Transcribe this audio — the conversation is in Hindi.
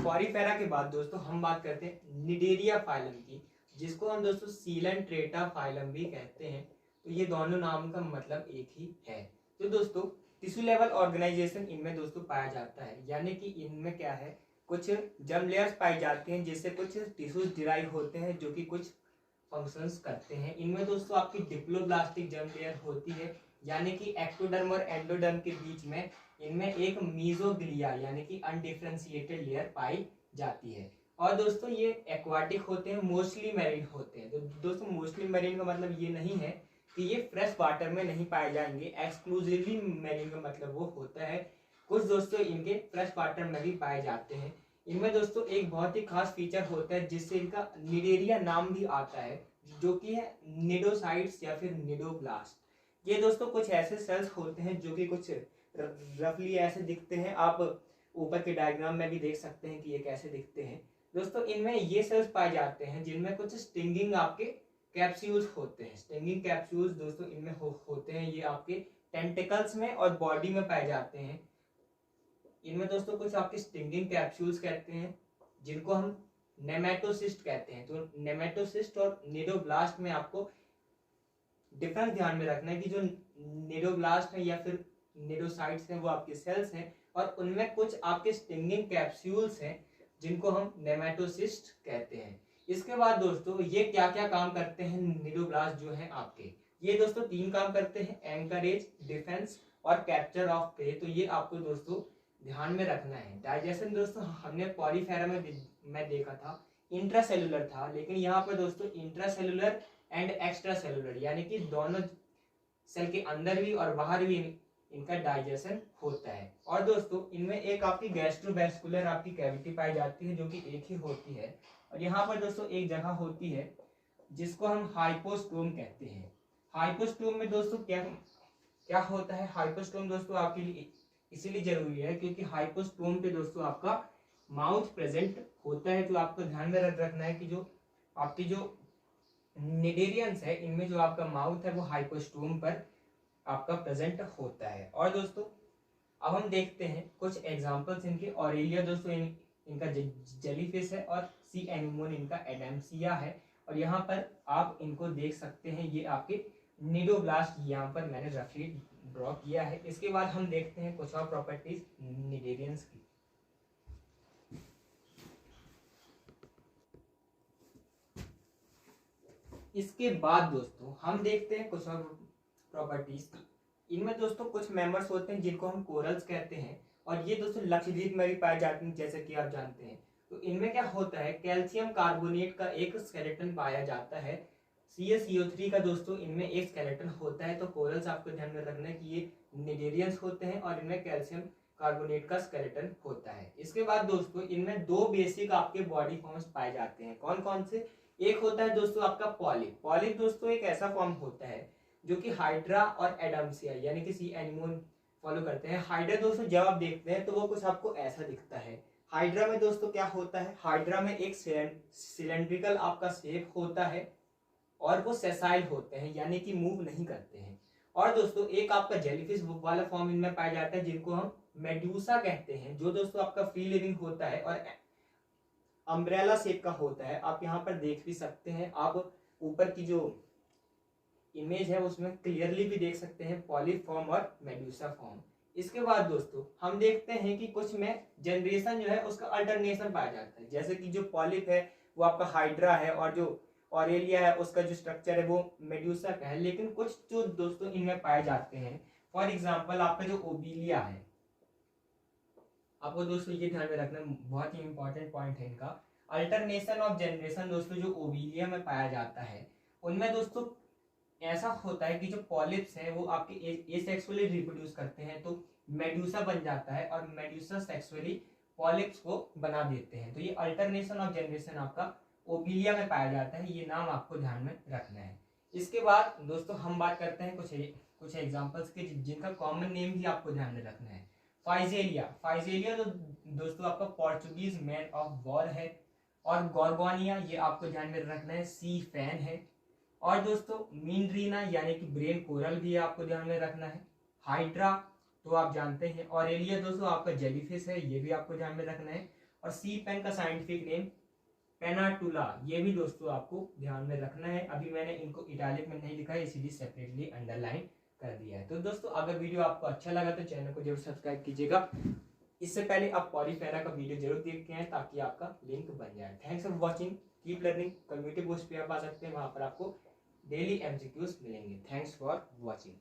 पॉरीफेरा के बाद दोस्तों हम बात करते हैं निडेरिया फाइलम की, जिसको हम दोस्तों सीलेंट्रेटा फाइलम भी कहते हैं। तो ये दोनों नाम का मतलब एक ही है। तो दोस्तों टिश्यू लेवल ऑर्गेनाइजेशन इनमें दोस्तों पाया जाता है, यानी कि इनमें क्या है, कुछ जर्म लेयर्स पाई जाती हैं जिससे कुछ टिश्यूज डिराइव होते हैं जो कि कुछ फंक्शंस करते हैं। इनमें दोस्तों आपकी डिप्लोब्लास्टिक जर्म लेयर होती है, यानी कि एक्टोडर्म और एंडोडर्म के बीच में इनमें एक मीजोग्लिया यानी कि अनडिफरेंशिएटेड लेयर पाई जाती है। और दोस्तों ये एक्वाटिक होते हैं, मोस्टली मैरीन होते हैं। तो दोस्तों मोस्टली मैरीन का मतलब ये नहीं है कि ये फ्रेश वाटर में नहीं पाए जाएंगे, एक्सक्लूसिवली मैरीन का मतलब वो होता है कुछ दोस्तों इनके फ्रेश वाटर में भी पाए जाते हैं। इनमें दोस्तों एक बहुत ही खास फीचर होता है जिससे इनका निडेरिया नाम भी आता है, जो कि है निडोसाइट्स या फिर निडोब्लास्ट। ये दोस्तों कुछ ऐसे सेल्स होते हैं जो कि कुछ रफली ऐसे दिखते हैं, आप ऊपर के डायग्राम में भी देख सकते हैं कि ये कैसे दिखते हैं। दोस्तों इनमें ये सेल्स पाए जाते हैं जिनमें कुछ स्टिंगिंग आपके कैप्सूल्स होते हैं। स्टिंगिंग कैप्सूल्स दोस्तों इनमें होते हैं, ये आपके टेंटिकल्स में और बॉडी में पाए जाते हैं। इनमें दोस्तों कुछ आपके स्टिंगिंग कैप्सूल्स कहते हैं जिनको हम नेमेटोसिस्ट कहते हैं। तो नेमेटोसिस्ट और निडोब्लास्ट में आपको डिफरेंस ध्यान में रखना है कि जो निडोब्लास्ट है या फिर निडोसाइट्स हैं वो आपके सेल्स हैं, और उनमें कुछ आपके स्टिंगिंग कैप्सूल्स हैं जिनको हम नेमेटोसिस्ट कहते हैं। इसके बाद दोस्तों ये क्या क्या काम करते हैं निडोब्लास्ट जो है आपके, ये दोस्तों 3 काम करते हैं, एंकरेज, डिफेंस और कैप्चर ऑफ प्रे। तो ये आपको दोस्तों ध्यान में रखना है। डाइजेशन दोस्तों हमने पॉलीफेरा में देखा था इंट्रासेलुलर था, लेकिन यहाँ पर दोस्तों इंट्रासेलुलर एंड एक्स्ट्रा सेलुलर यानी कि दोनों सेल के अंदर भी और बाहर भी इनका डाइजेशन होता है। और दोस्तों इनमें एक आपकी गैस्ट्रोवेस्कुलर आपकी कैविटी पाई जाती है जो कि एक ही होती है, और यहाँ पर दोस्तों एक जगह होती है जिसको हम हाइपोस्टोम कहते हैं। हाइपोस्टोम में दोस्तों क्या क्या होता है, हाइपोस्टोम दोस्तों आपके लिए इसीलिए जरूरी है क्योंकि हाइपोस्टोम पे दोस्तों आपका माउथ प्रेजेंट होता है। तो आपको ध्यान में रखना है कि जो आपकी जो निडेरियंस है इनमें जो आपका माउथ है वो हाइपोस्टोम पर आपका प्रेजेंट होता है। और दोस्तों अब हम देखते हैं कुछ एग्जांपल्स इनके। ऑरेलिया दोस्तों इनका जेलीफिश है, और सी एनिमोन इनका एडेम्सिया है। और यहाँ पर आप इनको देख सकते हैं, ये आपके निडोब्लास्ट यहाँ पर मैंने रफली ड्रॉ किया है। इसके बाद हम देखते हैं कुछ और प्रॉपर्टीज निडेरियंस की। इसके बाद दोस्तों हम देखते हैं कुछ और प्रॉपर्टीज की। इनमें दोस्तों कुछ मेंबर्स होते हैं जिनको हम कोरल्स कहते हैं, और ये दोस्तों लक्षद्वीप में भी पाए जाते हैं जैसे कि आप जानते हैं। तो इनमें क्या होता है, कैल्शियम कार्बोनेट का एक स्केलेटन पाया जाता है। CaCO3 का दोस्तों इनमें एक स्केलेटन होता है। तो कोरल्स आपको ध्यान में रखना है कि ये निडेरियंस होते हैं और इनमें कैल्शियम कार्बोनेट का स्केलेटन होता है। इसके बाद दोस्तों इनमें 2 बेसिक आपके बॉडी फॉर्म्स पाए जाते हैं। कौन कौन से, एक होता है दोस्तों आपका पॉलिप। पॉलिप दोस्तों एक ऐसा फॉर्म होता है जो कि हाइड्रा और एडम्सिया यानी कि सी एनिमोन फॉलो करते हैं। हाइड्रा दोस्तों जब आप देखते हैं तो वो कुछ आपको ऐसा दिखता है। हाइड्रा में दोस्तों क्या होता है, हाइड्रा में एक सिलेंड्रिकल आपका शेप होता है और वो सेसाइल होते हैं यानी कि मूव नहीं करते हैं। और दोस्तों एक आपका जेलीफिश वाला फॉर्म इनमें पाया जाता है जिनको हम मेडूसा कहते हैं, जो दोस्तों आपका फ्री लिविंग होता है और अम्ब्रेला शेप का होता है। आप यहाँ पर देख भी सकते हैं, आप ऊपर की जो इमेज है उसमें क्लियरली भी देख सकते हैं पॉलिप फॉर्म और मेडूसा फॉर्म। इसके बाद दोस्तों हम देखते हैं कि कुछ में जनरेशन जो है उसका अल्टरनेशन पाया जाता है। जैसे कि जो पॉलिप है वो आपका हाइड्रा है और जो ऑरेलिया है उसका जो स्ट्रक्चर है वो मेडूसा का है। लेकिन कुछ जो दोस्तों इनमें पाए जाते हैं, फॉर एग्जाम्पल आपका जो ओबिलिया है, आपको दोस्तों ये ध्यान में रखना बहुत ही इंपॉर्टेंट पॉइंट है इनका। अल्टरनेशन ऑफ जनरेशन दोस्तों जो ओबिलिया में पाया जाता है उनमें दोस्तों ऐसा होता है कि जो पॉलिप्स है वो आपके एसेक्सुअली रिप्रोड्यूस करते हैं, तो मेडूसा बन जाता है और मेडूसा सेक्सुअली पॉलिप्स को बना देते हैं। तो ये अल्टरनेशन ऑफ जनरेशन आपका ओबिलिया में पाया जाता है, ये नाम आपको ध्यान में रखना है। इसके बाद दोस्तों हम बात करते हैं कुछ एग्जांपल्स के जिनका कॉमन नेम भी आपको ध्यान में रखना है। फाइजेलिया, फाइजेलिया तो दोस्तों आपका पोर्चुगीज मैन ऑफ वॉर है, और गॉर्गोनिया ये आपको ध्यान में रखना है, सी फैन है। और दोस्तों मीनरीना यानी कि ब्रेन कोरल भी आपको ध्यान में रखना है। हाइड्रा तो आप जानते हैं। ऑरेलिया दोस्तों आपका जेलीफिश है, ये भी आपको ध्यान में रखना है। और सी पेन का साइंटिफिक नेम पेनाटुला, ये भी दोस्तों आपको ध्यान में रखना है। अभी मैंने इनको इटैलिक में नहीं लिखा है, इसीलिए सेपरेटली अंडरलाइन कर दिया है। तो दोस्तों अगर वीडियो आपको अच्छा लगा तो चैनल को जरूर सब्सक्राइब कीजिएगा। इससे पहले आप पॉलीफेरा का वीडियो जरूर देख के हैं ताकि आपका लिंक बन जाए। Thanks for watching, keep learning. Community post पे आप आ सकते हैं, वहां पर आपको डेली एमसीक्यूज मिलेंगे। Thanks for watching.